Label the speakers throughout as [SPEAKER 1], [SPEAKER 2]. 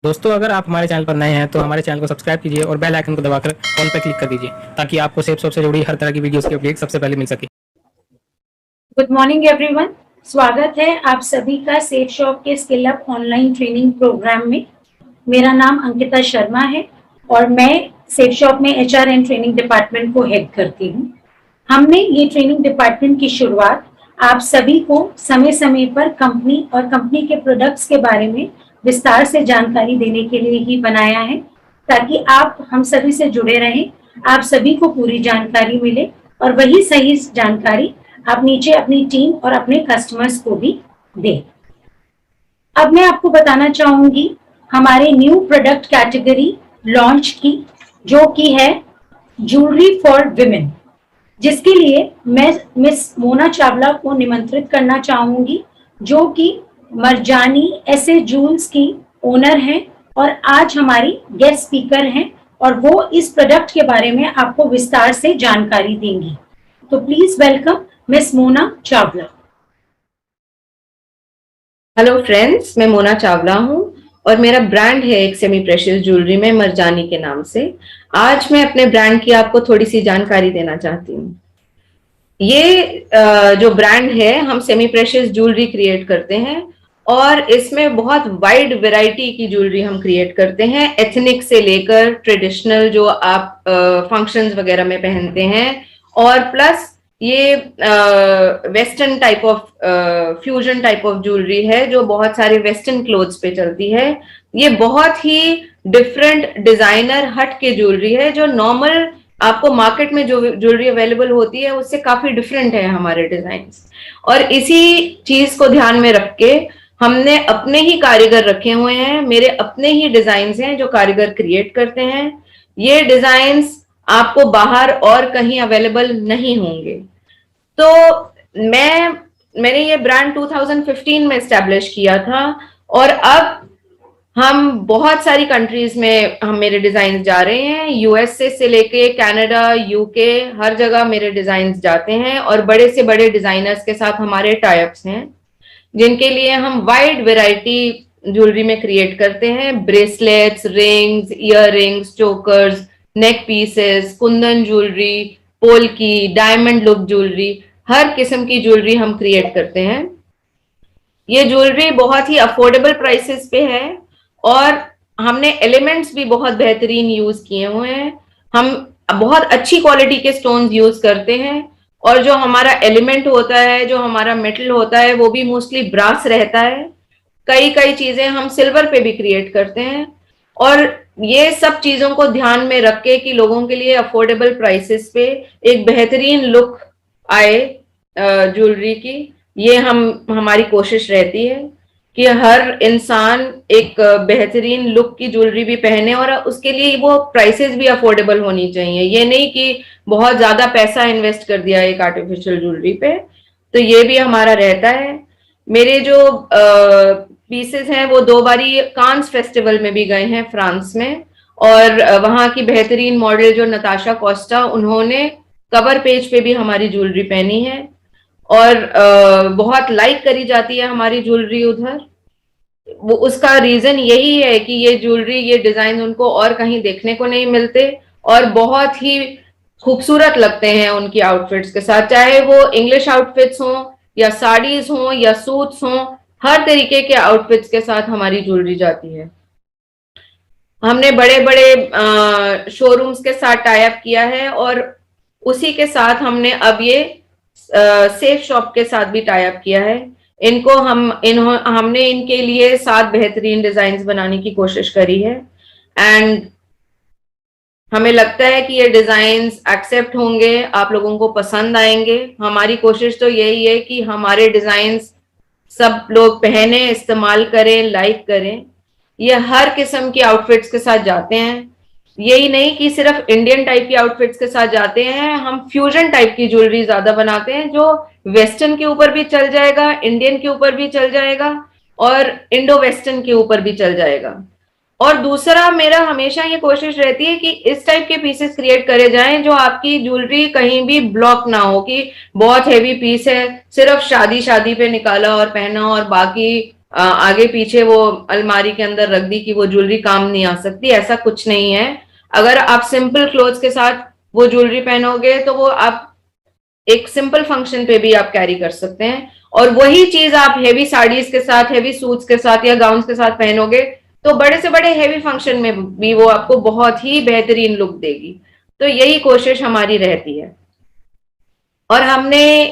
[SPEAKER 1] दोस्तों, अगर आप हमारे चैनल पर नए हैं तो हमारे चैनल को सब्सक्राइब कीजिए और बेल आइकन को दबाकर ऑल पर क्लिक कर दीजिए ताकि आपको सेफ शॉप से जुड़ी हर तरह की वीडियोस की अपडेट सबसे पहले मिल सके।
[SPEAKER 2] Good morning everyone. स्वागत है आप सभी का सेफ शॉप के skill up online training program में। मेरा नाम अंकिता शर्मा है और मैं सेफ शॉप में एचआर एंड ट्रेनिंग डिपार्टमेंट को हेड करती हूँ। हमने ये ट्रेनिंग डिपार्टमेंट की शुरुआत आप सभी को समय समय पर कंपनी और कंपनी के प्रोडक्ट्स के बारे में विस्तार से जानकारी देने के लिए ही बनाया है, ताकि आप हम सभी से जुड़े रहें, आप सभी को पूरी जानकारी मिले और वही सही जानकारी आप नीचे अपनी टीम और अपने कस्टमर्स को भी दें। अब मैं आपको बताना चाहूंगी हमारे न्यू प्रोडक्ट कैटेगरी लॉन्च की, जो कि है ज्वेलरी फॉर विमेन, जिसके लिए मैं मिस मोना चावला को निमंत्रित करना चाहूंगी, जो कि मरजानी ऐसे जूल्स की ओनर हैं और आज हमारी गेस्ट स्पीकर हैं और वो इस प्रोडक्ट के बारे में आपको विस्तार से जानकारी देंगी। तो please welcome miss Mona Chawla.
[SPEAKER 3] Hello friends, मैं मोना चावला हूँ और मेरा ब्रांड है एक सेमी प्रेशियस ज्वेलरी में मरजानी के नाम से। आज मैं अपने ब्रांड की आपको थोड़ी सी जानकारी देना चाहती हूँ। ये जो ब्रांड है, हम सेमी प्रेशियस ज्वेलरी क्रिएट करते हैं और इसमें बहुत वाइड वैरायटी की ज्वेलरी हम क्रिएट करते हैं, एथनिक से लेकर ट्रेडिशनल जो आप फंक्शंस वगैरह में पहनते हैं, और प्लस ये western type of fusion type of jewellery है जो बहुत सारे वेस्टर्न क्लोथ्स पे चलती है। ये बहुत ही डिफरेंट डिजाइनर हट के ज्वेलरी है जो नॉर्मल आपको मार्केट में जो ज्वेलरी अवेलेबल होती है उससे काफी डिफरेंट है हमारे डिजाइन्स। और इसी चीज को ध्यान में रख के हमने अपने ही कारीगर रखे हुए हैं, मेरे अपने ही डिजाइन्स हैं जो कारीगर क्रिएट करते हैं। ये डिजाइन्स आपको बाहर और कहीं अवेलेबल नहीं होंगे। तो मैंने ये ब्रांड 2015 में एस्टेब्लिश किया था और अब हम बहुत सारी कंट्रीज में मेरे डिजाइन जा रहे हैं। यूएसए से लेके कनाडा, यूके, हर जगह मेरे डिजाइन जाते हैं और बड़े से बड़े डिजाइनर्स के साथ हमारे टाइप्स हैं, जिनके लिए हम वाइड वैरायटी ज्वेलरी में क्रिएट करते हैं। Bracelets, rings, ear rings, chokers, neck pieces, kundan jewellery, polki, diamond look jewellery, हर किस्म की ज्वेलरी हम क्रिएट करते हैं। ये ज्वेलरी बहुत ही अफोर्डेबल प्राइसेस पे है और हमने एलिमेंट्स भी बहुत बेहतरीन यूज किए हुए हैं। हम बहुत अच्छी क्वालिटी के स्टोन्स यूज करते हैं और जो हमारा एलिमेंट होता है, जो हमारा मेटल होता है, वो भी मोस्टली ब्रास रहता है। कई चीजें हम सिल्वर पे भी क्रिएट करते हैं और ये सब चीजों को ध्यान में रख के कि लोगों के लिए अफोर्डेबल प्राइसेस पे एक बेहतरीन लुक आए ज्वेलरी की, ये हमारी कोशिश रहती है कि हर इंसान एक बेहतरीन लुक की ज्वेलरी भी पहने और उसके लिए वो प्राइसेस भी अफोर्डेबल होनी चाहिए। ये नहीं कि बहुत ज्यादा पैसा इन्वेस्ट कर दिया एक आर्टिफिशियल ज्वेलरी पे। तो ये भी हमारा रहता है। मेरे जो पीसेस हैं वो 2 बारी कांस फेस्टिवल में भी गए हैं फ्रांस में, और वहां की बेहतरीन मॉडल जो नताशा कोस्टा, उन्होंने कवर पेज पे भी हमारी ज्वेलरी पहनी है और बहुत लाइक करी जाती है हमारी ज्वेलरी उधर। वो उसका रीजन यही है कि ये ज्वेलरी, ये डिजाइन उनको और कहीं देखने को नहीं मिलते और बहुत ही खूबसूरत लगते हैं उनकी आउटफिट्स के साथ, चाहे वो इंग्लिश आउटफिट्स हों या साड़ीज हों या सूट्स हों, हर तरीके के आउटफिट्स के साथ हमारी ज्वेलरी जाती है। हमने बड़े बड़े शोरूम्स के साथ टाई अप किया है और उसी के साथ हमने अब ये सेफ शॉप के साथ भी टाई अप किया है। हमने इनके लिए 7 बेहतरीन डिजाइन बनाने की कोशिश करी है एंड हमें लगता है कि ये डिजाइन्स एक्सेप्ट होंगे, आप लोगों को पसंद आएंगे। हमारी कोशिश तो यही है कि हमारे डिजाइन्स सब लोग पहने, इस्तेमाल करें, लाइक करें। ये हर किस्म की आउटफिट्स के साथ जाते हैं। यही नहीं कि सिर्फ इंडियन टाइप की आउटफिट्स के साथ जाते हैं, हम फ्यूजन टाइप की ज्वेलरी ज्यादा बनाते हैं जो वेस्टर्न के ऊपर भी चल जाएगा, इंडियन के ऊपर भी चल जाएगा और इंडो वेस्टर्न के ऊपर भी चल जाएगा। और दूसरा, मेरा हमेशा ये कोशिश रहती है कि इस टाइप के पीसेस क्रिएट करे जाएं जो आपकी ज्वेलरी कहीं भी ब्लॉक ना हो, कि बहुत हेवी पीस है, सिर्फ शादी पे निकाला और पहना और बाकी आगे पीछे वो अलमारी के अंदर रख दी कि वो ज्वेलरी काम नहीं आ सकती, ऐसा कुछ नहीं है। अगर आप सिंपल क्लोथ्स के साथ वो ज्वेलरी पहनोगे तो वो आप एक सिंपल फंक्शन पे भी आप कैरी कर सकते हैं, और वही चीज आप हेवी साड़ीज के साथ, हेवी सूट्स के साथ या गाउन्स के साथ पहनोगे तो बड़े से बड़े हेवी फंक्शन में भी वो आपको बहुत ही बेहतरीन लुक देगी। तो यही कोशिश हमारी रहती है। और हमने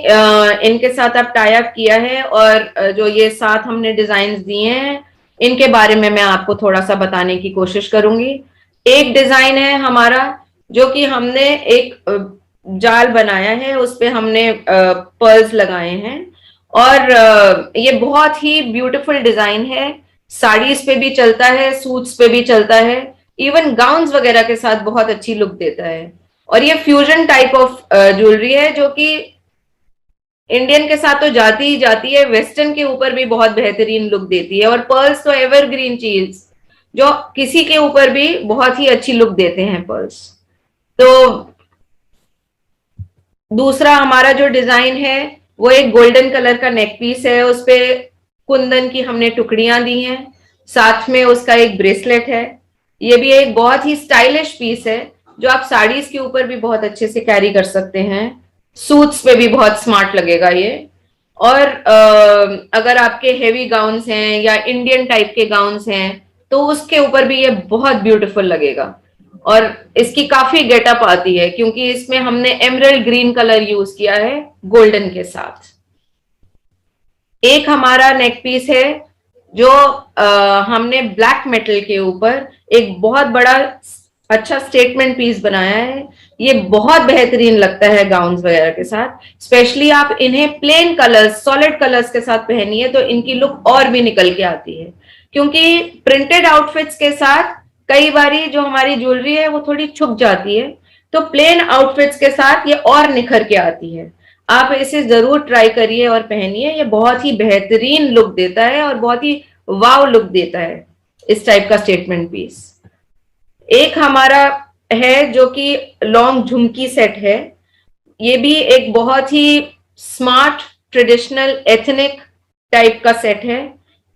[SPEAKER 3] इनके साथ अब टाई अप किया है, और जो ये साथ हमने डिजाइन दिए हैं इनके बारे में मैं आपको थोड़ा सा बताने की कोशिश करूंगी। एक डिजाइन है हमारा जो कि हमने एक जाल बनाया है, उस पे हमने पर्ल्स लगाए हैं, और ये बहुत ही ब्यूटीफुल डिजाइन है। साड़ीज पे भी चलता है, सूट्स पे भी चलता है, इवन गाउन्स वगैरह के साथ बहुत अच्छी लुक देता है। और ये फ्यूजन टाइप ऑफ ज्वेलरी है जो कि इंडियन के साथ तो जाती ही जाती है, वेस्टर्न के ऊपर भी बहुत बेहतरीन लुक देती है। और पर्ल्स तो एवरग्रीन चीज जो किसी के ऊपर भी बहुत ही अच्छी लुक देते हैं पर्ल्स। तो दूसरा हमारा जो डिजाइन है वो एक गोल्डन कलर का नेक पीस है, उस पे कुंदन की हमने टुकड़ियां दी हैं, साथ में उसका एक ब्रेसलेट है। ये भी एक बहुत ही स्टाइलिश पीस है जो आप साड़ीज के ऊपर भी बहुत अच्छे से कैरी कर सकते हैं, सूट्स पे भी बहुत स्मार्ट लगेगा ये। और अगर आपके हेवी गाउन्स हैं या इंडियन टाइप के गाउन्स हैं तो उसके ऊपर भी ये बहुत ब्यूटीफुल लगेगा। और इसकी काफी गेटअप आती है क्योंकि इसमें हमने एमरल्ड ग्रीन कलर यूज किया है गोल्डन के साथ। एक हमारा नेक पीस है जो हमने ब्लैक मेटल के ऊपर एक बहुत बड़ा अच्छा स्टेटमेंट पीस बनाया है। ये बहुत बेहतरीन लगता है गाउन्स वगैरह के साथ, स्पेशली आप इन्हें प्लेन कलर्स, सॉलिड कलर्स के साथ पहनिए तो इनकी लुक और भी निकल के आती है। क्योंकि प्रिंटेड आउटफिट्स के साथ कई बारी जो हमारी ज्वेलरी है वो थोड़ी छुप जाती है, तो प्लेन आउटफिट्स के साथ ये और निखर के आती है। आप इसे जरूर ट्राई करिए और पहनिए, ये बहुत ही बेहतरीन लुक देता है और बहुत ही वाव लुक देता है इस टाइप का स्टेटमेंट पीस। एक हमारा है जो कि लॉन्ग झुमकी सेट है, ये भी एक बहुत ही स्मार्ट ट्रेडिशनल एथनिक टाइप का सेट है।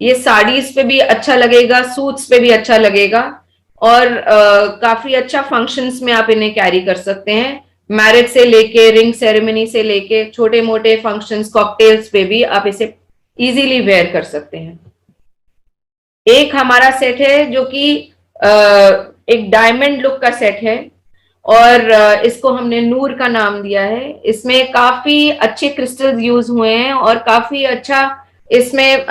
[SPEAKER 3] ये साड़ीज पे भी अच्छा लगेगा, सूट्स पे भी अच्छा लगेगा, और काफी अच्छा फंक्शंस में आप इन्हें कैरी कर सकते हैं। मैरिज से लेके रिंग सेरेमनी से लेके छोटे मोटे फंक्शंस, कॉकटेल्स पे भी आप इसे इजीली वेयर कर सकते हैं। एक हमारा सेट है जो कि एक डायमंड लुक का सेट है, और इसको हमने नूर का नाम दिया है। इसमें काफी अच्छे क्रिस्टल्स यूज हुए हैं और काफी अच्छा इसमें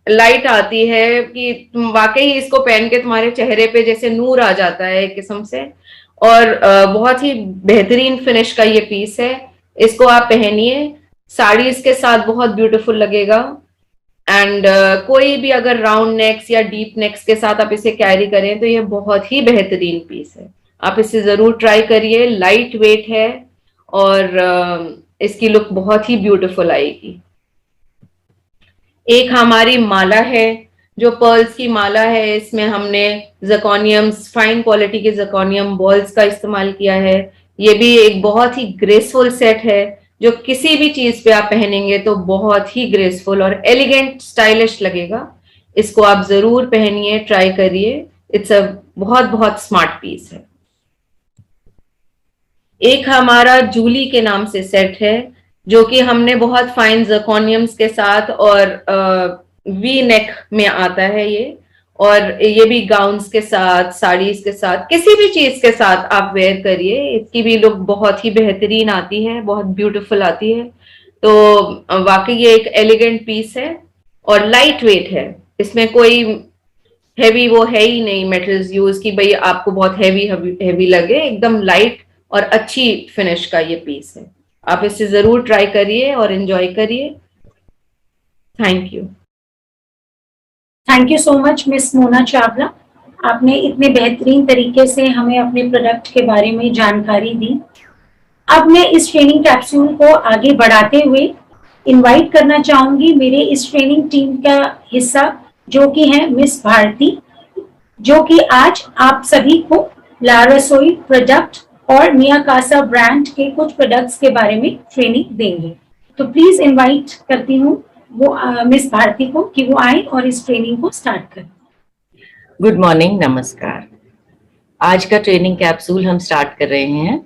[SPEAKER 3] लाइट आती है कि तुम वाकई इसको पहन के तुम्हारे चेहरे पे जैसे नूर आ जाता है एक किस्म से। और बहुत ही बेहतरीन फिनिश का ये पीस है, इसको आप पहनिए, साड़ीज के साथ बहुत ब्यूटीफुल लगेगा। एंड कोई भी अगर राउंड नेक्स या डीप नेक्स के साथ आप इसे कैरी करें तो ये बहुत ही बेहतरीन पीस है। आप इसे जरूर ट्राई करिए, लाइट वेट है और इसकी लुक बहुत ही ब्यूटीफुल आएगी। एक हमारी माला है जो पर्ल्स की माला है, इसमें हमने ज़रकोनियम्स, फाइन क्वालिटी के ज़रकोनियम बॉल्स का इस्तेमाल किया है। ये भी एक बहुत ही ग्रेसफुल सेट है जो किसी भी चीज पे आप पहनेंगे तो बहुत ही ग्रेसफुल और एलिगेंट स्टाइलिश लगेगा। इसको आप जरूर पहनिए, ट्राई करिए, इट्स अ बहुत बहुत स्मार्ट पीस है। एक हमारा जूली के नाम से सेट है जो कि हमने बहुत फाइन ज़रकोनियम्स के साथ और वी नेक में आता है ये, और ये भी गाउन्स के साथ, साड़ीज के साथ, किसी भी चीज के साथ आप वेयर करिए, इसकी भी लुक बहुत ही बेहतरीन आती है, बहुत ब्यूटीफुल आती है। तो वाकई ये एक एलिगेंट पीस है और लाइट वेट है, इसमें कोई हैवी वो है ही नहीं मेटल्स यूज की भाई आपको बहुत हैवी लगे, एकदम लाइट और अच्छी फिनिश का ये पीस है। आप इसे जरूर ट्राई करिए और एंजॉय करिए। Thank you.
[SPEAKER 2] Thank you so much miss Mona Chawla, आपने इतने बेहतरीन तरीके से हमें अपने प्रोडक्ट के बारे में जानकारी दी। अब मैं इस ट्रेनिंग कैप्सूल को आगे बढ़ाते हुए इनवाइट करना चाहूंगी मेरे इस ट्रेनिंग टीम का हिस्सा जो कि है मिस भारती, जो कि आज आप सभी को ला रसोई प्रोडक्ट और मिया कासा ब्रांड के कुछ प्रोडक्ट्स के बारे में ट्रेनिंग देंगे। तो प्लीज इनवाइट करती हूँ वो मिस भारती को कि वो आए और इस ट्रेनिंग को स्टार्ट करें।
[SPEAKER 4] गुड मॉर्निंग, नमस्कार। आज का ट्रेनिंग कैप्सूल हम स्टार्ट कर रहे हैं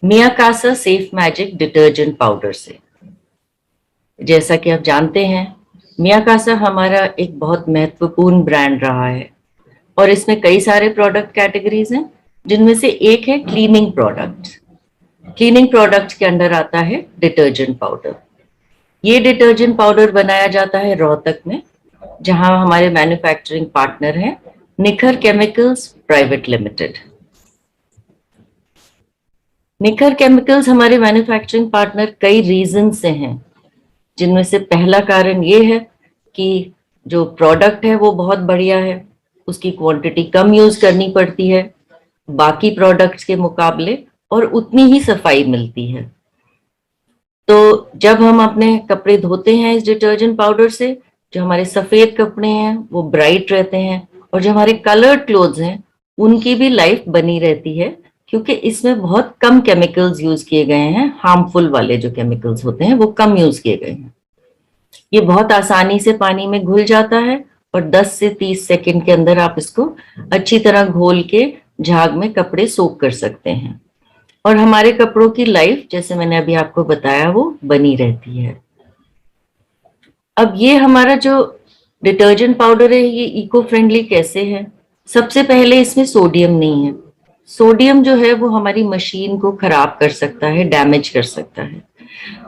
[SPEAKER 4] मियाकासा सेफ मैजिक डिटर्जेंट पाउडर से। जैसा कि आप जानते हैं, मियाकासा हमारा एक बहुत महत्वपूर्ण ब्रांड रहा है और इसमें कई सारे प्रोडक्ट कैटेगरीज हैं, जिनमें से एक है क्लीनिंग प्रोडक्ट्स। क्लीनिंग प्रोडक्ट्स के अंडर आता है डिटर्जेंट पाउडर। ये डिटर्जेंट पाउडर बनाया जाता है रोहतक में, जहां हमारे मैन्युफैक्चरिंग पार्टनर हैं निखर केमिकल्स प्राइवेट लिमिटेड। निखर केमिकल्स हमारे मैन्युफैक्चरिंग पार्टनर कई रीजन से हैं, जिनमें से पहला कारण ये है कि जो प्रोडक्ट है वो बहुत बढ़िया है, उसकी क्वांटिटी कम यूज करनी पड़ती है बाकी प्रोडक्ट्स के मुकाबले, और उतनी ही सफाई मिलती है। तो जब हम अपने कपड़े धोते हैं इस डिटर्जेंट पाउडर से, जो हमारे सफेद कपड़े हैं वो ब्राइट रहते हैं, और जो हमारे कलर्ड क्लोथ्स हैं उनकी भी लाइफ बनी रहती है, क्योंकि इसमें बहुत कम केमिकल्स यूज किए गए हैं। हार्मफुल वाले जो केमिकल्स होते हैं वो कम यूज किए गए हैं। ये बहुत आसानी से पानी में घुल जाता है और 10 से 30 सेकंड के अंदर आप इसको अच्छी तरह घोल के झाग में कपड़े सोक कर सकते हैं, और हमारे कपड़ों की लाइफ, जैसे मैंने अभी आपको बताया, वो बनी रहती है। अब ये हमारा जो डिटर्जेंट पाउडर है ये इको फ्रेंडली कैसे है? सबसे पहले इसमें सोडियम नहीं है। सोडियम जो है वो हमारी मशीन को खराब कर सकता है, डैमेज कर सकता है।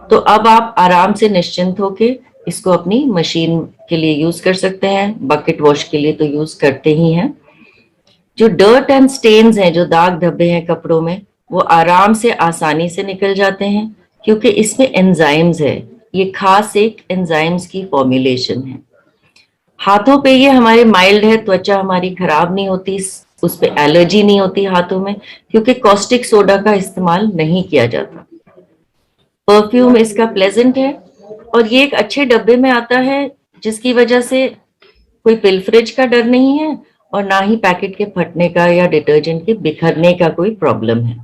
[SPEAKER 4] तो अब आप आराम से निश्चिंत होके इसको अपनी मशीन के लिए यूज कर सकते हैं। बकेट वॉश के लिए तो यूज करते ही हैं। जो डर्ट एंड स्टेन्स हैं, जो दाग धब्बे हैं कपड़ों में, वो आराम से आसानी से निकल जाते हैं, क्योंकि इसमें एंजाइम्स है। ये खास एक एंजाइम्स की फॉर्मुलेशन है। हाथों पे ये हमारे माइल्ड है, त्वचा हमारी खराब नहीं होती, उस पे एलर्जी नहीं होती हाथों में, क्योंकि कॉस्टिक सोडा का इस्तेमाल नहीं किया जाता। परफ्यूम इसका प्लेजेंट है, और ये एक अच्छे डब्बे में आता है, जिसकी वजह से कोई पिलफरेज का डर नहीं है और ना ही पैकेट के फटने का या डिटर्जेंट के बिखरने का कोई प्रॉब्लम है।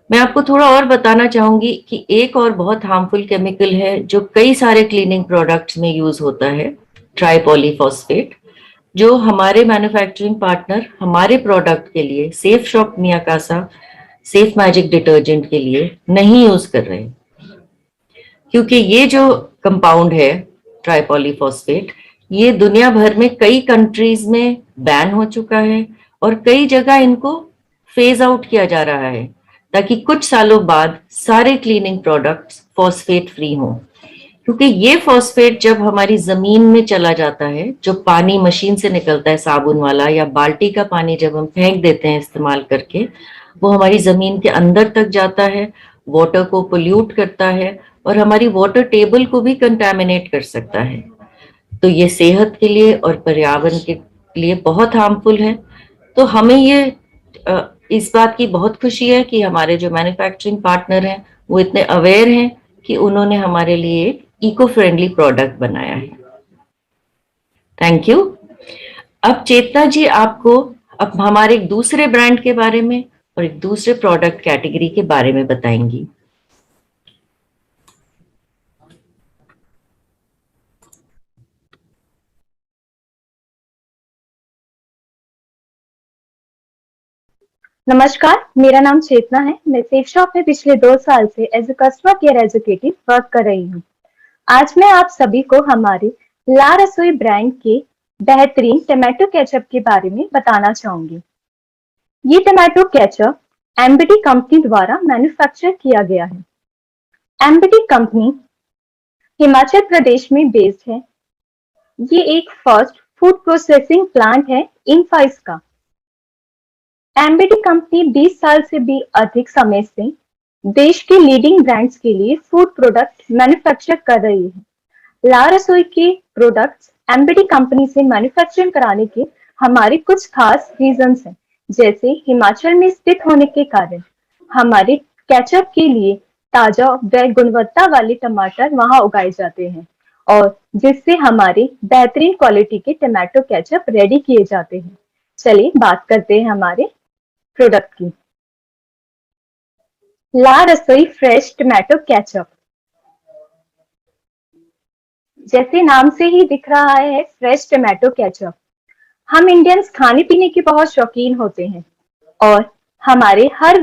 [SPEAKER 4] मैं आपको थोड़ा और बताना चाहूंगी कि एक और बहुत हार्मफुल केमिकल है जो कई सारे क्लीनिंग प्रोडक्ट्स में यूज होता है, ट्राइपॉलीफॉस्फेट, जो हमारे मैन्युफैक्चरिंग पार्टनर हमारे प्रोडक्ट के लिए, safe shop Miyakasa safe magic detergent के लिए नहीं यूज कर रहे, क्योंकि ये जो कंपाउंड है ट्राइपॉलीफॉस्फेट, ये दुनिया भर में कई कंट्रीज में बैन हो चुका है और कई जगह इनको फेज आउट किया जा रहा है, ताकि कुछ सालों बाद सारे क्लीनिंग प्रोडक्ट्स फॉस्फेट फ्री हों। क्योंकि ये फॉस्फेट जब हमारी जमीन में चला जाता है, जो पानी मशीन से निकलता है साबुन वाला, या बाल्टी का पानी जब हम फेंक देते हैं इस्तेमाल करके, वो हमारी जमीन के अंदर तक जाता है, वाटर को पोल्यूट करता है और हमारी वाटर टेबल को भी कंटामिनेट कर सकता है। तो ये सेहत के लिए और पर्यावरण के लिए बहुत हार्मफुल है। तो हमें ये इस बात की बहुत खुशी है कि हमारे जो मैन्युफैक्चरिंग पार्टनर हैं वो इतने अवेयर हैं कि उन्होंने हमारे लिए एक इको फ्रेंडली प्रोडक्ट बनाया है। Thank you. अब चेतना जी आपको अब हमारे एक दूसरे ब्रांड के बारे में और एक दूसरे प्रोडक्ट कैटेगरी के बारे में बताएंगी।
[SPEAKER 5] नमस्कार, मेरा नाम चेतना है। मैं सेफ शॉप में पिछले 2 साल से as a customer care executive work कर रही हूँ। आज मैं आप सभी को हमारे ला रसोई ब्रांड के बेहतरीन टमाटो केचप के बारे में बताना चाहूंगी। ये टमाटो केचप एमबीटी कंपनी द्वारा मैन्युफैक्चर किया गया है। एमबीटी कंपनी हिमाचल प्रदेश में बेस्ड है। ये एक फर्स्ट फूड प्रोसेसिंग प्लांट है इनफाइस का। एमबीटी कंपनी 20 साल से भी अधिक समय से देश के लीडिंग ब्रांड्स के लिए फूड प्रोडक्ट मैन्युफैक्चर कर रही है। ला रसोई के प्रोडक्ट्स एमबीटी कंपनी से मैन्युफैक्चरिंग कराने के हमारे कुछ खास रीजंस हैं, जैसे हिमाचल में स्थित होने के कारण हमारे केचप के लिए ताजा व गुणवत्ता वाले टमाटर वहां उगाए जाते हैं, और जिससे हमारे बेहतरीन क्वालिटी के टमाटो केचप रेडी किए जाते हैं। चलिए बात करते हैं हमारे प्रोडक्ट की। ला रसोई फ्रेश टमाटो केचप। जैसे नाम से ही दिख रहा है, फ्रेश टमाटो केचप। हम इंडियंस खाने पीने के बहुत शौकीन होते हैं और हमारे हर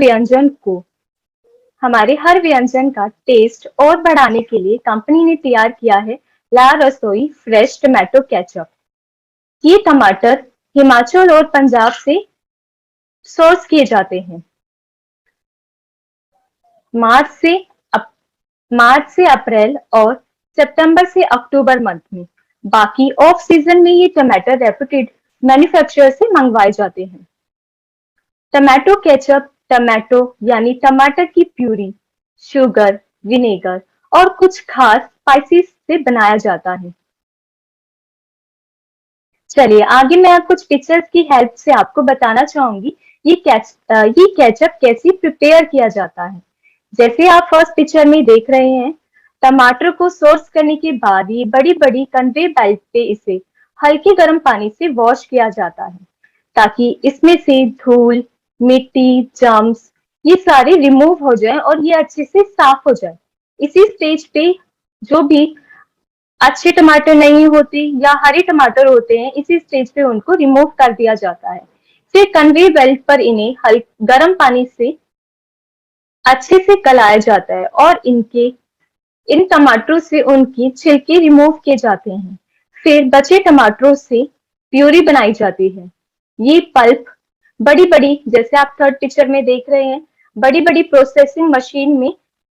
[SPEAKER 5] व्यंजन का टेस्ट और बढ़ाने के लिए कंपनी ने तैयार किया है ला रसोई फ्रेश टमाटो केचप। ये टमाटर हिमाचल और पंजाब से सोर्स किए जाते हैं। मार्च से अप्रैल और सितंबर से अक्टूबर मंथ में। बाकी ऑफ सीजन में ये टमाटर रेपुटेड मैन्युफैक्चरर से मंगवाए जाते हैं। टमाटो केचप टमाटो यानी टमाटर की प्यूरी, शुगर, विनेगर और कुछ खास स्पाइसेस से बनाया जाता है। चलिए आगे मैं कुछ पिक्चर्स की हेल्प से आपको बताना चाहूंगी ये केचप कैसे प्रिपेयर किया जाता है। जैसे आप फर्स्ट पिक्चर में देख रहे हैं, टमाटर को सोर्स करने के बाद ये बड़ी बड़ी कन्वे बेल्ट पे इसे हल्के गर्म पानी से वॉश किया जाता है ताकि इसमें से धूल, मिट्टी, जर्म्स ये सारे रिमूव हो जाए और ये अच्छे से साफ हो जाए। इसी स्टेज पे जो भी अच्छे टमाटर नहीं होते या हरे टमाटर होते हैं, इसी स्टेज पे उनको रिमूव कर दिया जाता है। फिर कन्वे बेल्ट पर इन्हें गर्म पानी से अच्छे से गलाया जाता है और इन टमाटरों से उनकी छिलके रिमूव किए जाते हैं। फिर बचे टमाटरों से प्यूरी बनाई जाती है। ये पल्प बड़ी जैसे आप थर्ड पिक्चर में देख रहे हैं, बड़ी प्रोसेसिंग मशीन में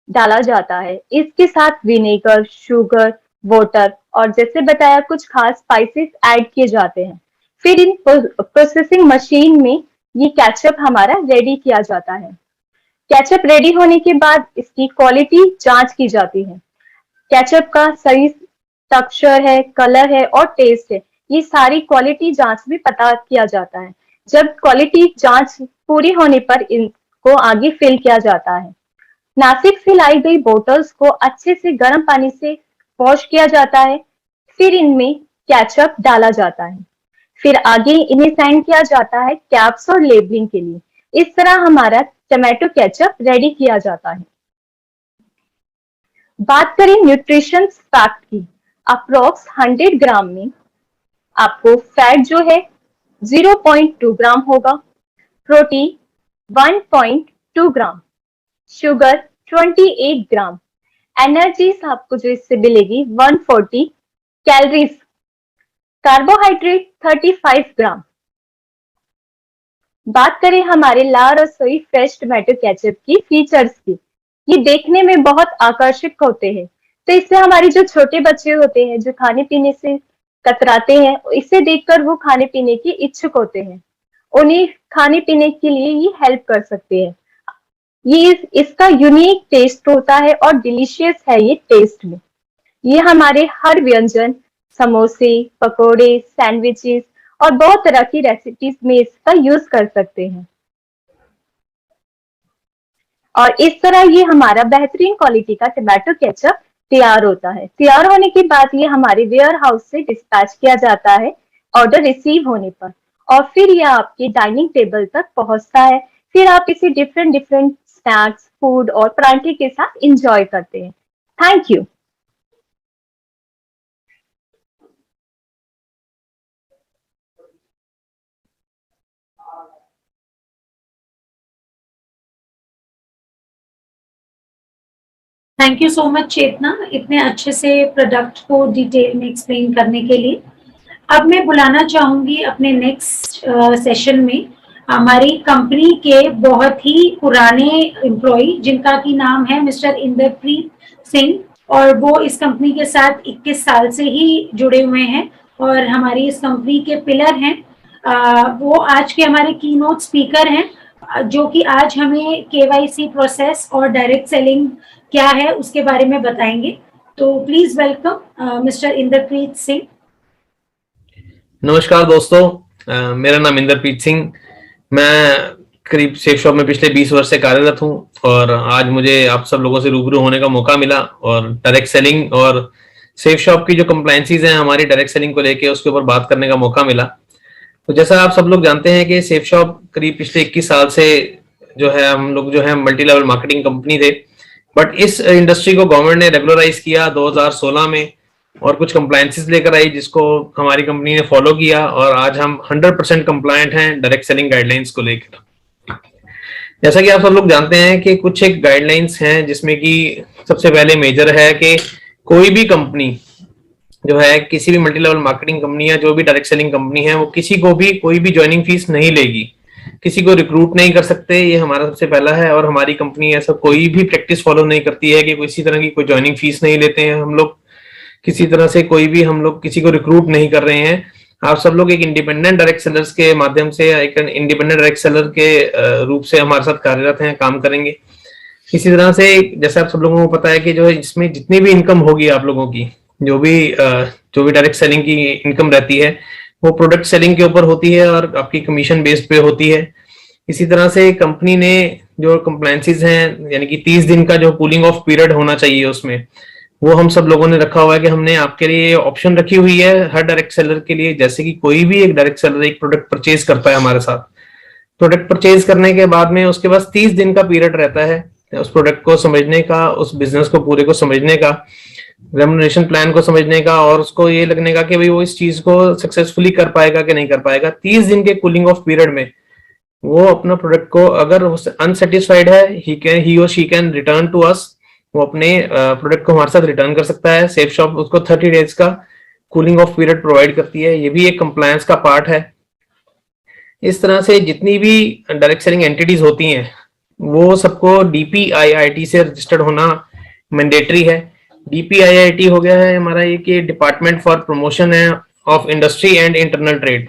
[SPEAKER 5] डाला जाता है। इसके साथ विनेगर, शुगर, वाटर और जैसे बताया कुछ खास स्पाइसेस ऐड किए जाते हैं। फिर इन प्रोसेसिंग मशीन में ये केचप हमारा रेडी किया जाता है। केचप रेडी होने के बाद इसकी क्वालिटी जांच की जाती है। केचप का सही टेक्सचर है, कलर है और टेस्ट है, ये सारी क्वालिटी जांच भी पता किया जाता है। जब क्वालिटी जांच पूरी होने पर इनको आगे फिल किया जाता है। नासिक से लाई गई बोतल्स को अच्छे से गर्म पानी से वॉश किया जाता है। फिर इनमें केचप डाला जाता है। फिर आगे इन्हें सेंड किया जाता है कैप्स और लेबलिंग के लिए। इस तरह हमारा टमाटो केचप रेडी किया जाता है। बात करें न्यूट्रिशन फैक्ट की, अप्रोक्स 100 ग्राम में आपको फैट जो है 0.2 ग्राम होगा, प्रोटीन 1.2 ग्राम, शुगर 28 ग्राम, एनर्जी आपको जो इससे मिलेगी 140 कैलोरीज, कार्बोहाइड्रेट 35 ग्राम। बात करें हमारे ला रसोई फ्रेश टमाटो केचप की फीचर्स की, ये देखने में बहुत आकर्षक होते हैं। तो इससे हमारे जो छोटे बच्चे होते हैं जो खाने पीने से कतराते हैं, इसे देखकर वो खाने पीने की इच्छुक होते हैं, उन्हें खाने पीने के लिए ये हेल्प कर सकते हैं। ये इसका यूनिक टेस्ट होता है और डिलीशियस है ये टेस्ट में। ये हमारे हर व्यंजन, समोसे, पकोड़े, सैंडविचेस और बहुत तरह की रेसिपीज में इसका यूज कर सकते हैं। और इस तरह ये हमारा बेहतरीन क्वालिटी का टमाटो केचप तैयार होता है। तैयार होने के बाद ये हमारे वेयर हाउस से डिस्पैच किया जाता है ऑर्डर रिसीव होने पर, और फिर ये आपके डाइनिंग टेबल तक पहुंचता है। फिर आप इसे डिफरेंट स्नैक्स, फूड और परांठे के साथ इंजॉय करते हैं। Thank you.
[SPEAKER 2] Thank you so much Chetna, इतने अच्छे से प्रोडक्ट को डिटेल में एक्सप्लेन करने के लिए। अब मैं बुलाना चाहूंगी अपने नेक्स्ट सेशन में हमारी कंपनी के बहुत ही पुराने एम्प्लॉय जिनका की नाम है मिस्टर इंद्रप्रीत सिंह, और वो इस कंपनी के साथ 21 साल से ही जुड़े हुए हैं और हमारी इस कंपनी के पिलर हैं। वो आज के हमारे कीनोट स्पीकर हैं, जो कि आज हमें केवाईसी प्रोसेस और डायरेक्ट सेलिंग क्या है उसके बारे में बताएंगे। तो please welcome mister Inderpreet Singh.
[SPEAKER 6] नमस्कार दोस्तों, मेरा नाम इंद्रप्रीत सिंह। मैं करीब सेफ शॉप में पिछले 20 वर्ष से कार्यरत हूं और आज मुझे आप सब लोगों से रूबरू होने का मौका मिला और डायरेक्ट सेलिंग और सेफ शॉप की जो कंप्लायंसीज हैं हमारी डायरेक्ट सेलिंग को लेके उसके ऊपर बात करने का मौका मिला। तो जैसा आप सब लोग जानते हैं कि सेफ शॉप करीब पिछले 21 साल से जो है हम लोग जो है मल्टी लेवल मार्केटिंग कंपनी थे, बट इस इंडस्ट्री को गवर्नमेंट ने रेगुलराइज किया 2016 में और कुछ कंप्लायंसेस लेकर आई जिसको हमारी कंपनी ने फॉलो किया और आज हम 100% कंप्लायंट हैं डायरेक्ट सेलिंग गाइडलाइंस को लेकर। जैसा कि आप सब लोग जानते हैं कि कुछ एक गाइडलाइंस हैं जिसमें कि सबसे पहले मेजर है कि कोई भी कंपनी जो है, किसी भी मल्टी लेवल मार्केटिंग कंपनी या जो भी डायरेक्ट सेलिंग कंपनी है, वो किसी को भी कोई भी ज्वाइनिंग फीस नहीं लेगी, किसी को रिक्रूट नहीं कर सकते। ये हमारा सबसे पहला है और हमारी कंपनी ऐसा कोई भी प्रैक्टिस फॉलो नहीं करती है कि किसी तरह की कोई ज्वाइनिंग फीस नहीं लेते हैं हम लोग, किसी तरह से कोई भी हम लोग किसी को रिक्रूट नहीं कर रहे हैं। आप सब लोग एक इंडिपेंडेंट डायरेक्ट सेलर्स के माध्यम से, एक इंडिपेंडेंट डायरेक्ट सेलर के रूप से हमारे साथ कार्यरत हैं, काम करेंगे। इसी तरह से जैसे आप सब लोगों को पता है कि जो है इसमें जितनी भी इनकम होगी आप लोगों की, जो भी डायरेक्ट सेलिंग की इनकम रहती है वो प्रोडक्ट सेलिंग के ऊपर होती है और आपकी कमीशन बेस्ड पे होती है। इसी तरह से कंपनी ने जो कंप्लायंसेस हैं, यानी कि 30 दिन का जो कूलिंग ऑफ पीरियड होना चाहिए उसमें, वो हम सब लोगों ने रखा हुआ है कि हमने आपके लिए ऑप्शन रखी हुई है हर डायरेक्ट सेलर के लिए। जैसे कि कोई भी एक डायरेक्ट सेलर एक प्रोडक्ट परचेज करता है हमारे साथ, प्रोडक्ट परचेज करने के बाद में उसके पास 30 दिन का पीरियड रहता है उस प्रोडक्ट को समझने का, उस बिजनेस को पूरे को समझने का, रेम्युनरेशन प्लान को समझने का और उसको ये लगने का कि भाई वो इस चीज को सक्सेसफुली कर पाएगा कि नहीं कर पाएगा। 30 दिन के कूलिंग ऑफ पीरियड में वो अपना प्रोडक्ट को, अगर अनसेटिस्फाइड है, ही और she can return to us, वो अपने प्रोडक्ट को हमारे साथ रिटर्न कर सकता है। सेफ शॉप उसको 30 डेज का कूलिंग ऑफ पीरियड प्रोवाइड करती है। ये भी एक कंप्लायंस का पार्ट है। इस तरह से जितनी भी डायरेक्ट सेलिंग एंटिटीज होती हैं वो सबको DPIIT से रजिस्टर्ड होना मैंडेटरी है। DPIIT हो गया है हमारा एक डिपार्टमेंट फॉर प्रमोशन है of industry and internal trade.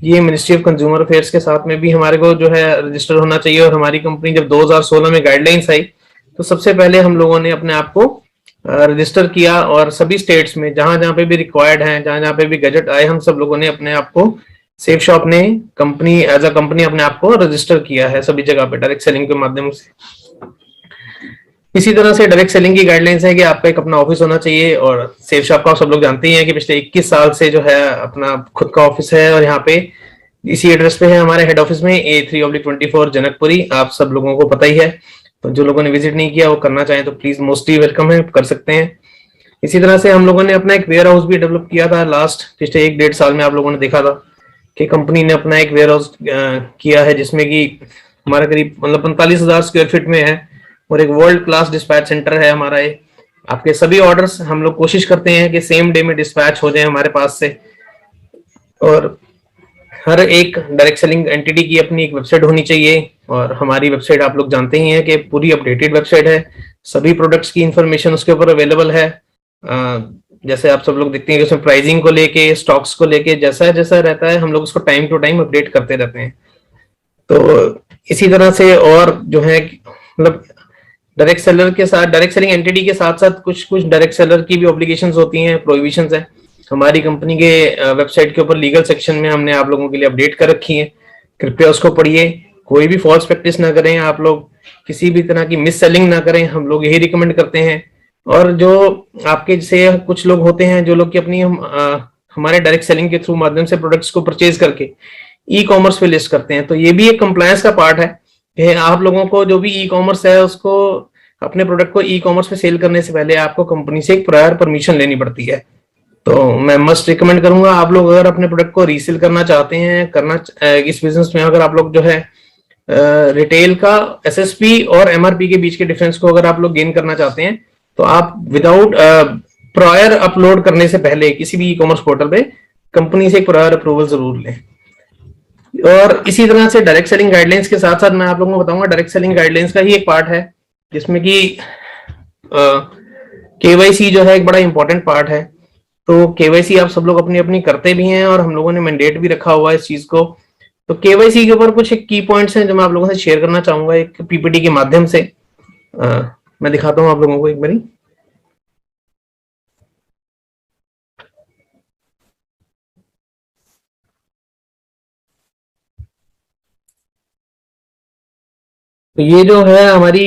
[SPEAKER 6] ये मिनिस्ट्री ऑफ कंज्यूमर अफेयर्स के साथ में भी हमारे को जो है रजिस्टर होना चाहिए। और हमारी कंपनी जब 2016 में गाइडलाइंस आई तो सबसे पहले हम लोगों ने अपने आप को रजिस्टर किया और सभी स्टेट्स में जहां जहां पे भी रिक्वायर्ड है, जहां जहां पे भी गजट आए, हम सब लोगों ने अपने आप को, सेफ शॉप ने कंपनी एज अ कंपनी अपने आप को रजिस्टर किया है सभी जगह पे डायरेक्ट सेलिंग के माध्यम से। इसी तरह से डायरेक्ट सेलिंग की गाइडलाइंस है कि आपका एक अपना ऑफिस होना चाहिए और सेफ शॉप का आप सब लोग जानते ही हैं कि पिछले 21 साल से जो है अपना खुद का ऑफिस है और यहाँ पे इसी एड्रेस पे है हमारे हेड ऑफिस में, A3/24 जनकपुरी। आप सब लोगों को पता ही है, तो जो लोगों ने विजिट नहीं किया वो करना चाहें तो प्लीज मोस्टली वेलकम है, कर सकते हैं। इसी तरह से हम लोगों ने अपना एक वेयर हाउस भी डेवलप किया था लास्ट पिछले 1-1.5 साल में। आप लोगों ने देखा था कि कंपनी ने अपना एक वेयर हाउस किया है जिसमें कि हमारा करीब 45,000 स्क्वायर फीट में है और एक वर्ल्ड क्लास डिस्पैच सेंटर है हमारा। ये आपके सभी ऑर्डर्स हम लोग कोशिश करते हैं कि सेम डे में डिस्पैच हो जाए हमारे पास से। और हर एक डायरेक्ट सेलिंग एंटिटी की अपनी एक वेबसाइट होनी चाहिए और हमारी वेबसाइट आप लोग जानते ही हैं कि पूरी अपडेटेड वेबसाइट है, सभी प्रोडक्ट्स की इंफॉर्मेशन उसके ऊपर अवेलेबल है। जैसे आप सब लोग देखते हैं कि उसमें प्राइसिंग को लेके, स्टॉक्स को लेके जैसा जैसा रहता है हम लोग उसको टाइम टू टाइम अपडेट करते रहते हैं। तो इसी तरह से और जो है मतलब डायरेक्ट सेलर के साथ, डायरेक्ट सेलिंग एंटिटी के साथ साथ कुछ डायरेक्ट सेलर की भी ऑब्लिगेशंस होती हैं, प्रोहिबिशंस है। हमारी कंपनी के वेबसाइट के ऊपर लीगल सेक्शन में हमने आप लोगों के लिए अपडेट कर रखी है, कृपया उसको पढ़िए। कोई भी फॉल्स प्रैक्टिस ना करें आप लोग, किसी भी तरह की मिस सेलिंग ना करें, हम लोग यही रिकमेंड करते हैं। और जो आपके जैसे कुछ लोग होते हैं जो लोग की अपनी हमारे डायरेक्ट सेलिंग के थ्रू माध्यम से प्रोडक्ट्स को परचेज करके ई-कॉमर्स पे लिस्ट करते हैं, तो ये भी एक कंप्लायंस का पार्ट है कि आप लोगों को जो भी ई-कॉमर्स है उसको अपने प्रोडक्ट को ई-कॉमर्स पे सेल करने से पहले आपको कंपनी से एक प्रायर परमिशन लेनी पड़ती है। तो मैं मस्ट रिकमेंड करूंगा आप लोग अगर अपने प्रोडक्ट को रीसेल करना चाहते हैं, इस बिजनेस में अगर आप लोग जो है रिटेल का SSP और MRP के बीच के डिफरेंस को अगर आप लोग गेन करना चाहते हैं तो आप विदाउट प्रायर अपलोड करने से पहले किसी भी ई-कॉमर्स पोर्टल पे कंपनी से एक प्रायर अप्रूवल जरूर लें। और इसी तरह से डायरेक्ट सेलिंग गाइडलाइंस के साथ साथ मैं आप लोगों को बताऊंगा डायरेक्ट सेलिंग गाइडलाइंस का ही एक पार्ट है जिसमें कि KYC जो है एक बड़ा इंपॉर्टेंट पार्ट है। तो KYC आप सब लोग अपनी अपनी करते भी हैं और हम लोगों ने मैंडेट भी रखा हुआ है इस चीज को। तो KYC के ऊपर कुछ एक की पॉइंट्स हैं जो मैं आप लोगों से शेयर करना चाहूंगा एक PPT के माध्यम से। मैं दिखाता हूं आप लोगों को एक बारी। तो ये जो है हमारी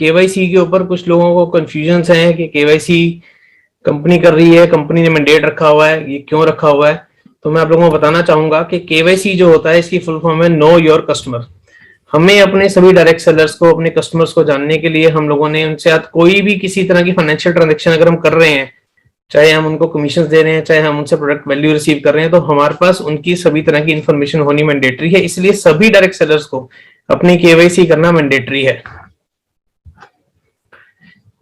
[SPEAKER 6] KYC के ऊपर कुछ लोगों को कंफ्यूजन है कि KYC कंपनी कर रही है, कंपनी ने मैंडेट रखा हुआ है, ये क्यों रखा हुआ है। तो मैं आप लोगों को बताना चाहूंगा कि KYC जो होता है इसकी फुल फॉर्म है नो योर कस्टमर। हमें अपने सभी डायरेक्ट सेलर्स को, अपने कस्टमर्स को जानने के लिए हम लोगों ने उनसे कोई भी किसी तरह की फाइनेंशियल ट्रांजेक्शन अगर हम कर रहे हैं चाहे हम उनको कमीशन दे रहे हैं, चाहे हम उनसे प्रोडक्ट वैल्यू रिसीव कर रहे हैं, तो हमारे पास उनकी सभी तरह की इंफॉर्मेशन होनी मैंडेटरी है। इसलिए सभी डायरेक्ट सेलर्स को अपनी केवाईसी करना मैंडेटरी है।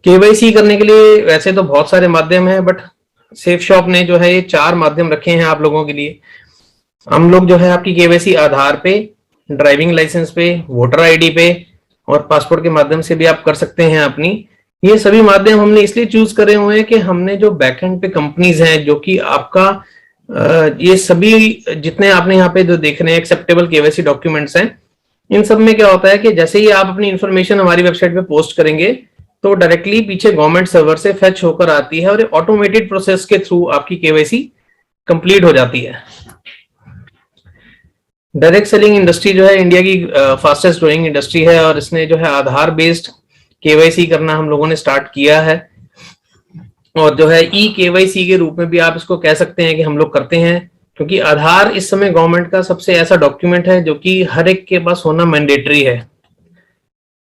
[SPEAKER 6] केवाईसी करने के लिए वैसे तो बहुत सारे माध्यम हैं, बट सेफ शॉप ने जो है ये 4 माध्यम रखे हैं आप लोगों के लिए। हम लोग जो है आपकी केवाईसी आधार पे, ड्राइविंग लाइसेंस पे, वोटर आईडी पे और पासपोर्ट के माध्यम से भी आप कर सकते हैं अपनी। ये सभी माध्यम हमने इसलिए चूज करे हुए हैं कि हमने जो बैकएंड पे कंपनीज हैं जो कि आपका ये सभी जितने आपने यहाँ पे जो देख रहे हैं एक्सेप्टेबल केवाईसी डॉक्यूमेंट्स हैं, इन सब में क्या होता है कि जैसे ही आप अपनी इंफॉर्मेशन हमारी वेबसाइट पे पोस्ट करेंगे तो डायरेक्टली पीछे गवर्नमेंट सर्वर से फेच होकर आती है और ऑटोमेटेड प्रोसेस के थ्रू आपकी केवाईसी कंप्लीट हो जाती है। डायरेक्ट सेलिंग इंडस्ट्री जो है इंडिया की फास्टेस्ट ग्रोइंग इंडस्ट्री है और इसने जो है आधार बेस्ड केवाईसी करना हम लोगों ने स्टार्ट किया है। और जो है ई केवाईसी के रूप में भी आप इसको कह सकते हैं कि हम लोग करते हैं, क्योंकि आधार इस समय गवर्नमेंट का सबसे ऐसा डॉक्यूमेंट है जो कि हर एक के पास होना मैंडेटरी है।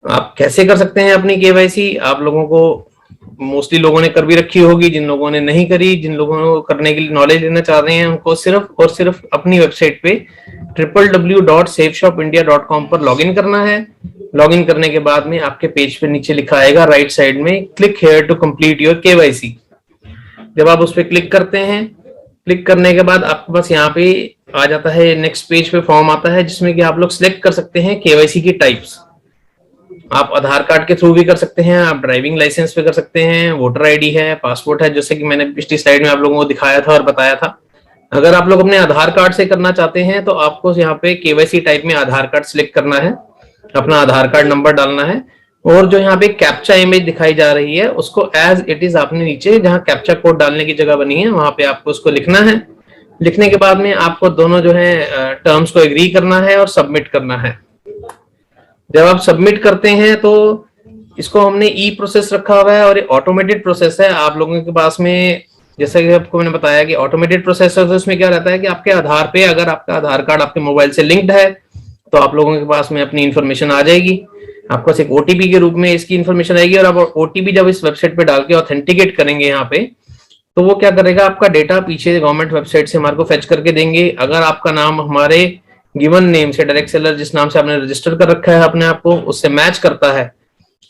[SPEAKER 6] आप कैसे कर सकते हैं अपनी केवाईसी? आप लोगों को मोस्टली लोगों ने कर भी रखी होगी, जिन लोगों ने नहीं करी, जिन लोगों को करने के लिए नॉलेज लेना चाह रहे हैं, उनको सिर्फ और सिर्फ अपनी वेबसाइट पे www.safeshopindia.com पर लॉगिन करना है। लॉगिन करने के बाद में आपके पेज पे नीचे लिखा आएगा राइट साइड में click here to complete your KYC. जब आप उस पर क्लिक करते हैं, क्लिक करने के बाद आपके पास यहाँ पे आ जाता है नेक्स्ट पेज पे फॉर्म आता है जिसमें कि आप लोग सिलेक्ट कर सकते हैं केवाईसी की टाइप्स। आप आधार कार्ड के थ्रू भी कर सकते हैं, आप ड्राइविंग लाइसेंस पे कर सकते हैं, वोटर आईडी है, पासपोर्ट है, जैसे कि मैंने पिछली स्लाइड में आप लोगों को दिखाया था और बताया था। अगर आप लोग अपने आधार कार्ड से करना चाहते हैं तो आपको यहाँ पे केवाईसी टाइप में आधार कार्ड सिलेक्ट करना है, अपना आधार कार्ड नंबर डालना है और जो यहाँ पे कैप्चा इमेज दिखाई जा रही है उसको एज इट इज आपने नीचे जहाँ कैप्चा कोड डालने की जगह बनी है वहां पे आपको उसको लिखना है। लिखने के बाद में आपको दोनों जो है टर्म्स को एग्री करना है और सबमिट करना है। जब आप सबमिट करते हैं तो इसको हमने ई प्रोसेस रखा हुआ है और ये ऑटोमेटेड प्रोसेस है। आप लोगों के पास में जैसे कि आपको मैंने बताया कि ऑटोमेटेड प्रोसेस है, तो इसमें क्या रहता है कि आपके आधार पे अगर आपका आधार कार्ड आपके मोबाइल से लिंक्ड है तो आप लोगों के पास में अपनी इंफॉर्मेशन आ जाएगी। आपके पास एक ओटीपी के रूप में इसकी इंफॉर्मेशन आएगी और आप ओटीपी जब इस वेबसाइट पे डाल के ऑथेंटिकेट करेंगे यहाँ पे, तो वो क्या करेगा, आपका डेटा पीछे गवर्नमेंट वेबसाइट से हमारे को फेच करके देंगे। अगर आपका नाम हमारे गिवन नेम से, डायरेक्ट सेलर जिस नाम से आपने रजिस्टर कर रखा है अपने आप को, उससे मैच करता है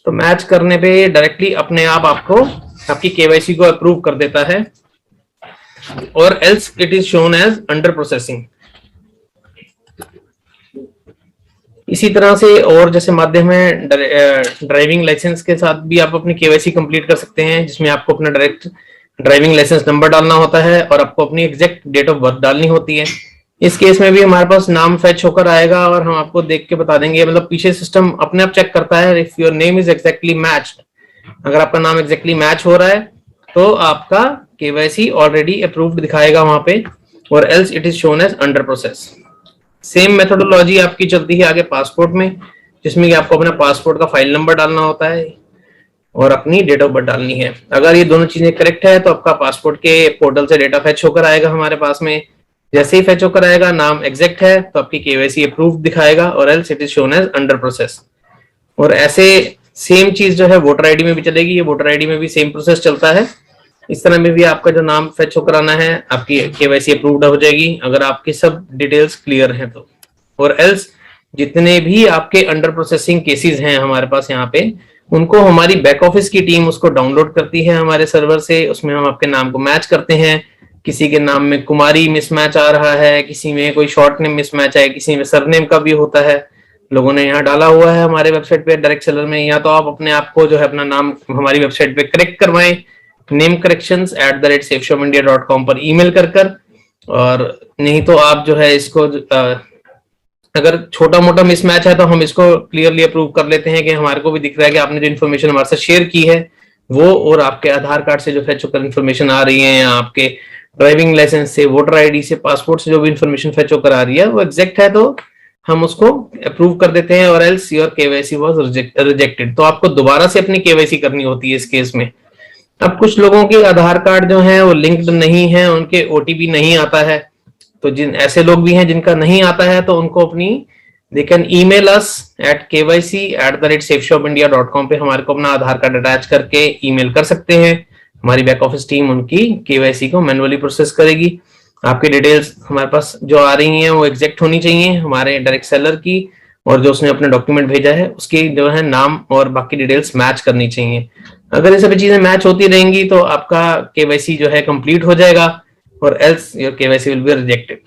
[SPEAKER 6] तो मैच करने पे डायरेक्टली अपने आप आपको आपकी केवाईसी को अप्रूव कर देता है और else it is shown as under processing. इसी तरह से और जैसे माध्यम है ड्राइविंग लाइसेंस के साथ भी आप अपनी केवाईसी कंप्लीट कर सकते हैं, जिसमें आपको अपना डायरेक्ट ड्राइविंग लाइसेंस नंबर डालना होता है और आपको अपनी एग्जैक्ट डेट ऑफ बर्थ डालनी होती है। इस केस में भी हमारे पास नाम फेच होकर आएगा और हम आपको देख के बता देंगे, मतलब पीछे सिस्टम अपने आप चेक करता है if your name is exactly matched. अगर आपका नाम एक्जैक्टली मैच हो रहा है तो आपका केवाईसी ऑलरेडी अप्रूव्ड दिखाएगा वहां पे और else it is shown as under process. Same methodology आपकी चलती है आगे पासपोर्ट में, जिसमें कि आपको अपना पासपोर्ट का फाइल नंबर डालना होता है और अपनी डेट ऑफ बर्थ डालनी है। अगर ये दोनों चीजें करेक्ट है तो आपका पासपोर्ट के पोर्टल से डेटा फेच होकर आएगा हमारे पास में। जैसे ही फेच होकर आएगा, नाम एग्जैक्ट है तो आपकी केवाईसी अप्रूव्ड दिखाएगा और else it is shown as under process. और ऐसे सेम चीज जो है वोटर आईडी में भी चलेगी, ये वोटर आईडी में भी सेम प्रोसेस चलता है। इस तरह में भी आपका जो नाम फेच होकर आना है, आपकी केवाईसी अप्रूव्ड हो जाएगी अगर आपकी सब डिटेल्स क्लियर हैं तो। और एल्स जितने भी आपके अंडर प्रोसेसिंग केसेस हैं हमारे पास यहाँ पे, उनको हमारी बैक ऑफिस की टीम उसको डाउनलोड करती है हमारे सर्वर से। उसमें हम आपके नाम को मैच करते हैं, किसी के नाम में कुमारी मिसमैच आ रहा है, किसी में कोई शॉर्ट नेम मिसमैच है, किसी में सरनेम का भी होता है, लोगों ने यहाँ डाला हुआ है हमारे वेबसाइट पे डायरेक्ट सेलर में। या तो आप अपने आप को जो है अपना नाम हमारी वेबसाइट पे करेक्ट करवाएं namecorrections@safeshopindia.com पर ईमेल कर और नहीं तो आप जो है इसको अगर छोटा मोटा मिसमैच है तो हम इसको क्लियरली अप्रूव कर लेते हैं कि हमारे को भी दिख रहा है कि आपने जो इन्फॉर्मेशन हमारे साथ शेयर की है वो और आपके आधार कार्ड से जो फेच होकर इन्फॉर्मेशन आ रही है या आपके ड्राइविंग लाइसेंस से, वोटर आईडी से, पासपोर्ट से जो भी इन्फॉर्मेशन फेच होकर आ रही है वो एग्जैक्ट है तो हम उसको अप्रूव कर देते हैं और else your KYC was rejected. तो आपको दोबारा से अपनी केवाईसी करनी होती है इस केस में। अब कुछ लोगों के आधार कार्ड जो है वो लिंक्ड नहीं है, उनके ओटीपी नहीं आता है, तो जिन ऐसे लोग भी हैं जिनका नहीं आता है तो उनको अपनी they can email us at kyc@safeshopindia.com पे हमारे को अपना आधार कार्ड अटैच करके ईमेल कर सकते हैं। हमारी बैक ऑफिस टीम उनकी केवाईसी को मैनुअली प्रोसेस करेगी। आपकी डिटेल्स हमारे पास जो आ रही हैं वो एग्जैक्ट होनी चाहिए, हमारे डायरेक्ट सेलर की और जो उसने अपने डॉक्यूमेंट भेजा है उसकी जो है नाम और बाकी डिटेल्स मैच करनी चाहिए। अगर ये सभी चीजें मैच होती रहेंगी तो आपका केवाईसी जो है कंप्लीट हो जाएगा और else your KYC will be rejected.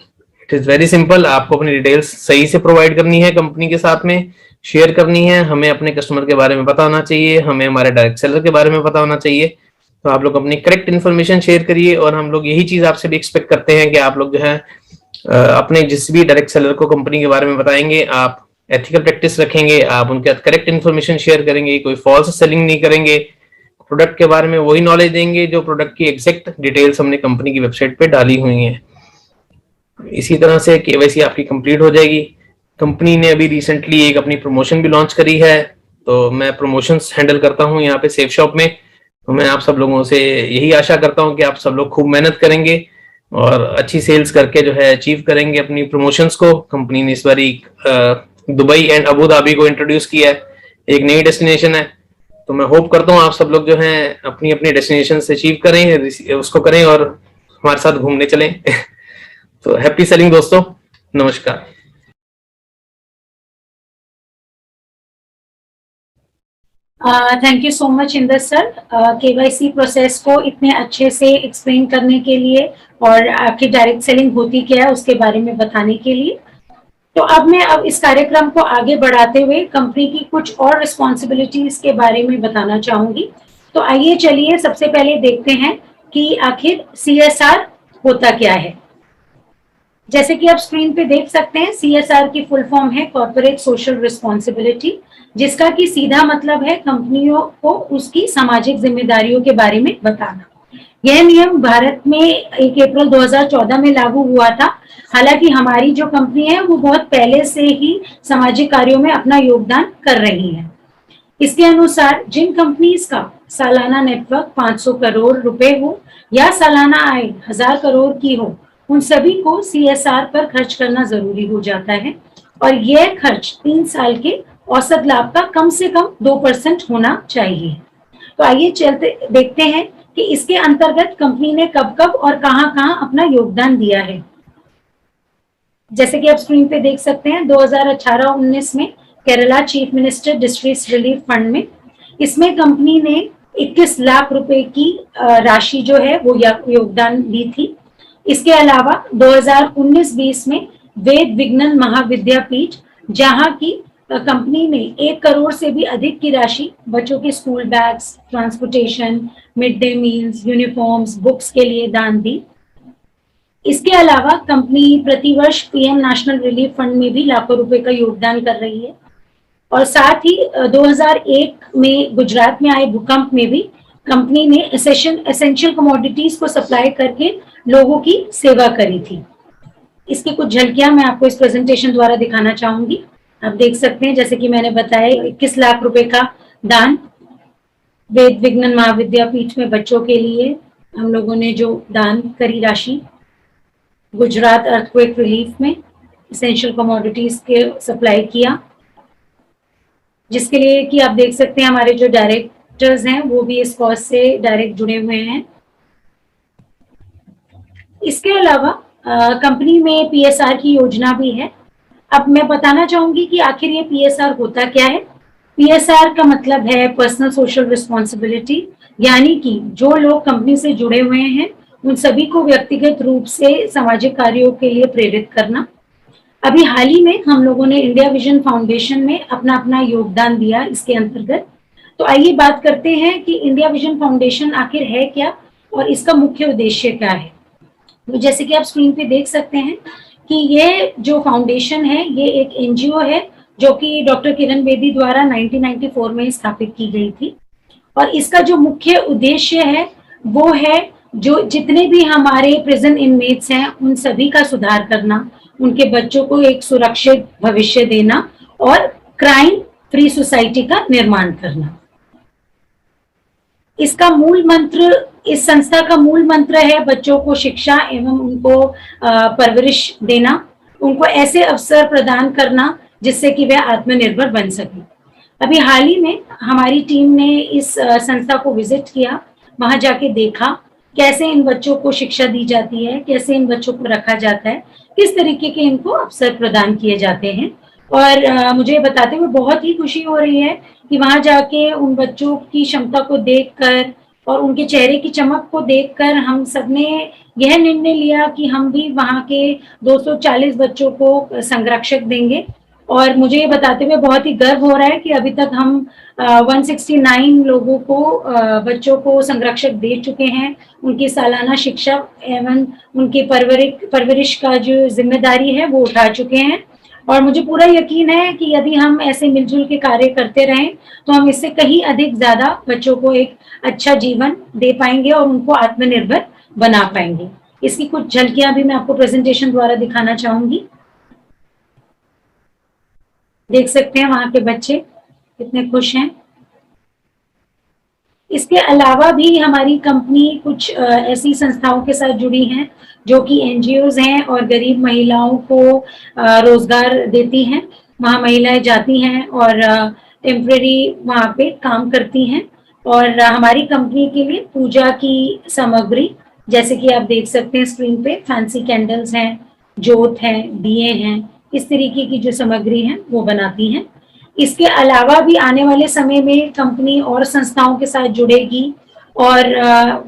[SPEAKER 6] It is very simple. आपको अपनी डिटेल्स सही से प्रोवाइड करनी है, कंपनी के साथ में शेयर करनी है, हमें अपने कस्टमर के बारे में पता होना चाहिए, हमें हमारे डायरेक्ट सेलर के बारे में पता होना चाहिए। तो आप लोग अपनी करेक्ट इन्फॉर्मेशन शेयर करिए और हम लोग यही चीज आपसे भी एक्सपेक्ट करते हैं कि आप लोग जो है अपने जिस भी डायरेक्ट सेलर को कंपनी के बारे में बताएंगे आप एथिकल प्रैक्टिस रखेंगे, आप उनके साथ करेक्ट इन्फॉर्मेशन शेयर करेंगे, कोई फॉल्स सेलिंग नहीं करेंगे, प्रोडक्ट के बारे में वही नॉलेज देंगे जो प्रोडक्ट की एग्जैक्ट डिटेल्स हमने कंपनी की वेबसाइट पे डाली हुई हैं। इसी तरह से केवाईसी आपकी कंप्लीट हो जाएगी। कंपनी ने अभी रिसेंटली एक अपनी प्रमोशन भी लॉन्च करी है, तो मैं प्रमोशंस हैंडल करता हूँ यहाँ पे सेफ शॉप में। तो मैं आप सब लोगों से यही आशा करता हूँ कि आप सब लोग खूब मेहनत करेंगे और अच्छी सेल्स करके जो है अचीव करेंगे अपनी प्रमोशंस को। कंपनी ने इस बारी दुबई एंड अबू धाबी को इंट्रोड्यूस किया है, एक नई डेस्टिनेशन है। तो मैं होप करता हूँ आप सब लोग जो हैं अपनी अपनी डेस्टिनेशन से अचीव करें, उसको करें और हमारे साथ घूमने चलें। तो हैप्पी सेलिंग दोस्तों, नमस्कार।
[SPEAKER 2] Thank you so much Inder sir, KYC process को इतने अच्छे से एक्सप्लेन करने के लिए और आपकी डायरेक्ट सेलिंग होती क्या है उसके बारे में बताने के लिए। तो अब मैं इस कार्यक्रम को आगे बढ़ाते हुए कंपनी की कुछ और रिस्पॉन्सिबिलिटीज के बारे में बताना चाहूंगी। तो आइए चलिए सबसे पहले देखते हैं कि आखिर CSR होता क्या है। जैसे कि आप स्क्रीन पे देख सकते हैं, CSR की फुल फॉर्म है कॉर्पोरेट सोशल रिस्पॉन्सिबिलिटी, जिसका कि सीधा मतलब है कंपनियों को उसकी सामाजिक जिम्मेदारियों के बारे में बताना। यह नियम भारत में 1 अप्रैल 2014 में लागू हुआ था। हालांकि हमारी जो कंपनी है वो बहुत पहले से ही सामाजिक कार्यों में अपना योगदान कर रही है। इसके अनुसार जिन कंपनीज का सालाना नेटवर्क 500 करोड़ रुपए हो या सालाना आय 1000 करोड़ की हो, उन सभी को CSR पर खर्च करना जरूरी हो जाता है और यह खर्च 3 साल के औसत लाभ का कम से कम 2% होना चाहिए। तो आइए चलते देखते हैं कि इसके अंतर्गत कंपनी ने कब कब और कहां-कहां अपना योगदान दिया है। जैसे कि आप स्क्रीन पे देख सकते हैं, 2018-19 में Kerala chief minister distress relief fund में, इसमें कंपनी ने 21 लाख रुपए की राशि जो है वो योगदान दी थी। इसके अलावा 2019-20 में वेद विज्ञान महाविद्यापीठ, जहां की कंपनी ने 1 करोड़ से भी अधिक की राशि बच्चों के school bags, transportation, mid day meals, uniforms, books के लिए दान दी। इसके अलावा कंपनी प्रतिवर्ष PM नेशनल रिलीफ फंड में भी लाखों रुपए का योगदान कर रही है और साथ ही 2001 में गुजरात में आए भूकंप में भी कंपनी ने एसेंशियल कमोडिटीज को सप्लाई करके लोगों की सेवा करी थी। इसकी कुछ झलकियां मैं आपको इस प्रेजेंटेशन द्वारा दिखाना चाहूंगी। आप देख सकते हैं, जैसे कि मैंने बताया, 21 लाख रुपए का दान वेद विज्ञान महाविद्यापीठ में बच्चों के लिए हम लोगों ने जो दान करी राशि, गुजरात अर्थक्वेक रिलीफ में एसेंशियल कमोडिटीज के सप्लाई किया, जिसके लिए कि आप देख सकते हैं हमारे जो डायरेक्टर्स हैं वो भी इस कॉज से डायरेक्ट जुड़े हुए हैं। इसके अलावा कंपनी में PSR की योजना भी है। अब मैं बताना चाहूंगी कि आखिर ये PSR होता क्या है। PSR का मतलब है पर्सनल सोशल रिस्पॉन्सिबिलिटी, यानी कि जो लोग कंपनी से जुड़े हुए हैं उन सभी को व्यक्तिगत रूप से सामाजिक कार्यों के लिए प्रेरित करना। अभी हाल ही में हम लोगों ने इंडिया विजन फाउंडेशन में अपना अपना योगदान दिया इसके अंतर्गत। तो आइए बात करते हैं कि इंडिया विजन फाउंडेशन आखिर है क्या और इसका मुख्य उद्देश्य क्या है। तो जैसे कि आप स्क्रीन पे देख सकते हैं कि ये जो फाउंडेशन है ये एक NGO है जो कि डॉक्टर किरण बेदी द्वारा 1994 में स्थापित की गई थी और इसका जो मुख्य उद्देश्य है वो है जो जितने भी हमारे प्रिजन इनमेट्स हैं उन सभी का सुधार करना, उनके बच्चों को एक सुरक्षित भविष्य देना और क्राइम फ्री सोसाइटी का निर्माण करना। इसका मूल मंत्र, इस संस्था का मूल मंत्र है बच्चों को शिक्षा एवं उनको परवरिश देना, उनको ऐसे अवसर प्रदान करना जिससे कि वे आत्मनिर्भर बन सके। अभी हाल ही में हमारी टीम ने इस संस्था को विजिट किया वहां जाके देखा कैसे इन बच्चों को शिक्षा दी जाती है, कैसे इन बच्चों को रखा जाता है, किस तरीके के इनको अवसर प्रदान किए जाते हैं। और मुझे बताते हुए बहुत ही खुशी हो रही है कि वहां जाके उन बच्चों की क्षमता को देखकर और उनके चेहरे की चमक को देखकर हम सबने यह निर्णय लिया कि हम भी वहां के 240 बच्चों को संरक्षक देंगे। और मुझे ये बताते हुए बहुत ही गर्व हो रहा है कि अभी तक हम 169 लोगों को बच्चों को संरक्षक दे चुके हैं। उनकी सालाना शिक्षा एवं उनकी परवरिश का जो जिम्मेदारी है वो उठा चुके हैं। और मुझे पूरा यकीन है कि यदि हम ऐसे मिलजुल के कार्य करते रहें तो हम इससे कहीं अधिक ज्यादा बच्चों को एक अच्छा जीवन दे पाएंगे और उनको आत्मनिर्भर बना पाएंगे। इसकी कुछ झलकियां भी मैं आपको प्रेजेंटेशन द्वारा दिखाना चाहूंगी। देख सकते हैं वहां के बच्चे कितने खुश हैं। इसके अलावा भी हमारी कंपनी कुछ ऐसी संस्थाओं के साथ जुड़ी हैं जो कि एनजीओज हैं और गरीब महिलाओं को रोजगार देती हैं। वहाँ महिलाएं जाती हैं और टेम्परेरी वहाँ पे काम करती हैं। और हमारी कंपनी के लिए पूजा की सामग्री, जैसे कि आप देख सकते हैं स्क्रीन पे, फैंसी कैंडल्स हैं, जोत है, दिए हैं, इस तरीके की जो सामग्री है वो बनाती हैं। इसके अलावा भी आने वाले समय में कंपनी और संस्थाओं के साथ जुड़ेगी और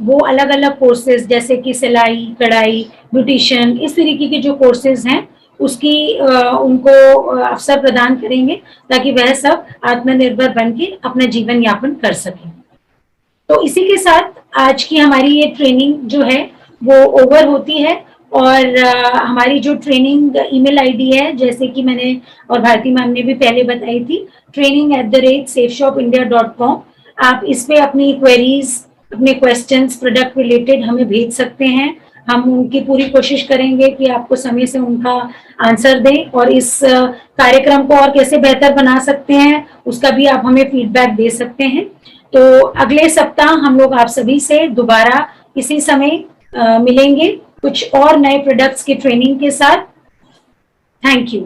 [SPEAKER 2] वो अलग अलग कोर्सेज जैसे कि सिलाई, कढ़ाई, ब्यूटिशियन, इस तरीके के जो कोर्सेज हैं उसकी उनको अवसर प्रदान करेंगे ताकि वह सब आत्मनिर्भर बन के अपना जीवन यापन कर सकें। तो इसी के साथ आज की हमारी ये ट्रेनिंग जो है वो ओवर होती है। और हमारी जो ट्रेनिंग ईमेल आईडी है, जैसे कि मैंने और भारती मैम ने भी पहले बताई थी, training@safeshopindia.com, आप इस पे अपनी क्वेरीज, अपने क्वेश्चंस प्रोडक्ट रिलेटेड हमें भेज सकते हैं। हम उनकी पूरी कोशिश करेंगे कि आपको समय से उनका आंसर दें और इस कार्यक्रम को और कैसे बेहतर बना सकते हैं उसका भी आप हमें फीडबैक दे सकते हैं। तो अगले सप्ताह हम लोग आप सभी से दोबारा इसी समय मिलेंगे कुछ और नए प्रोडक्ट्स की ट्रेनिंग के साथ। Thank you.